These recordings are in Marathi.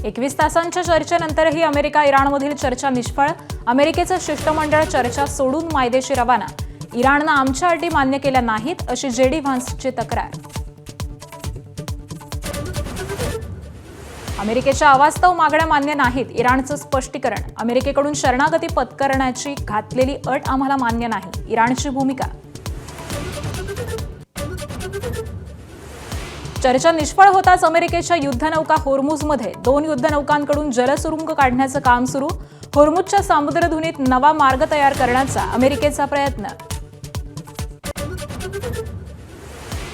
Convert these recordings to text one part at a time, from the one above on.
21 तासांच्या चर्चेनंतरही अमेरिका इराणमधील चर्चा निष्फळ. अमेरिकेचं शिष्टमंडळ चर्चा सोडून मायदेशी रवाना. इराणनं आमच्या अटी मान्य केल्या नाहीत अशी जेडी व्हान्सची तक्रार. अमेरिकेच्या अवास्तव मागण्या मान्य नाहीत. इराणचं स्पष्टीकरण. अमेरिकेकडून शरणागती पत्करण्याची घातलेली अट आम्हाला मान्य नाही. इराणची भूमिका. चर्चा निष्फळ होताच अमेरिकेच्या युद्धनौका होर्मुझमध्ये 2 युद्धनौकांकडून जलसुरुंग काढण्याचं काम सुरू. होर्मुझच्या सामुद्रधुनीत नवा मार्ग तयार करण्याचा अमेरिकेचा प्रयत्न.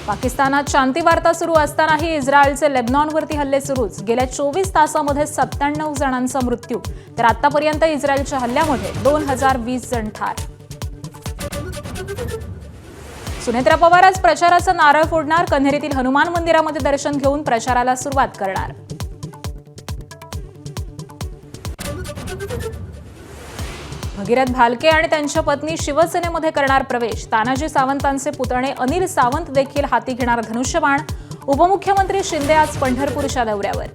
पाकिस्तानात शांती वार्ता सुरू असतानाही इस्रायलचे लेबनॉनवरती हल्ले सुरूच. गेल्या 24 तासांमध्ये 97 जणांचा मृत्यू, तर आतापर्यंत इस्रायलच्या हल्ल्यामध्ये 2020 जण ठार. सुनेत्रा पवार आज प्रचाराचा नारळ फोडणार. कन्हेरीतील हनुमान मंदिरामध्ये दर्शन घेऊन प्रचाराला सुरुवात करणार. भगीरथ भालके आणि त्यांच्या पत्नी शिवसेनेमध्ये करणार प्रवेश. तानाजी सावंतांचे पुतणे अनिल सावंत देखील हाती घेणार धनुष्यबाण. उपमुख्यमंत्री शिंदे आज पंढरपूरच्या दौऱ्यावर.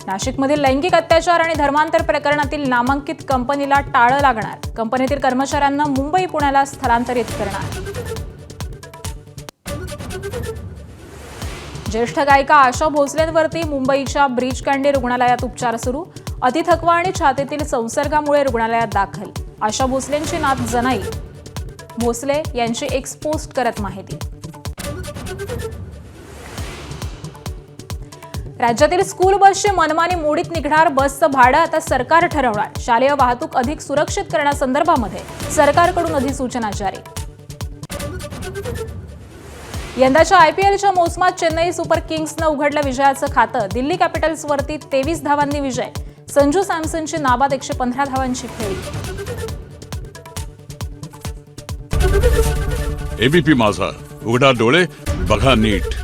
नाशिकमधील लैंगिक अत्याचार आणि धर्मांतर प्रकरणातील नामांकित कंपनीला टाळं लागणार. कंपनीतील कर्मचाऱ्यांना मुंबई पुण्याला स्थलांतरित करणार. ज्येष्ठ गायिका आशा भोसलेंवरती मुंबईच्या ब्रीच कँडी रुग्णालयात उपचार सुरू. अतिथकवा आणि छातीतील संसर्गामुळे रुग्णालयात दाखल. आशा भोसलेंची नात जनाई भोसले यांची एक्स पोस्ट करत माहिती. राज्यातील स्कूल बसची मनमानी मोडीत निघणार. बसचं भाडं आता सरकार ठरवणार. शालेय वाहतूक अधिक सुरक्षित करण्यासंदर्भामध्ये सरकारकडून अधिसूचना जारी. यंदाच्या आयपीएलच्या मोसमात चेन्नई सुपर किंग्सनं उघडलं विजयाचं खातं. दिल्ली कॅपिटल्सवरती 23 धावांनी विजय. संजू सॅमसनची नाबाद 115 धावांची खेळी. एबीपी माझा, उघडा डोळे बघा नीट.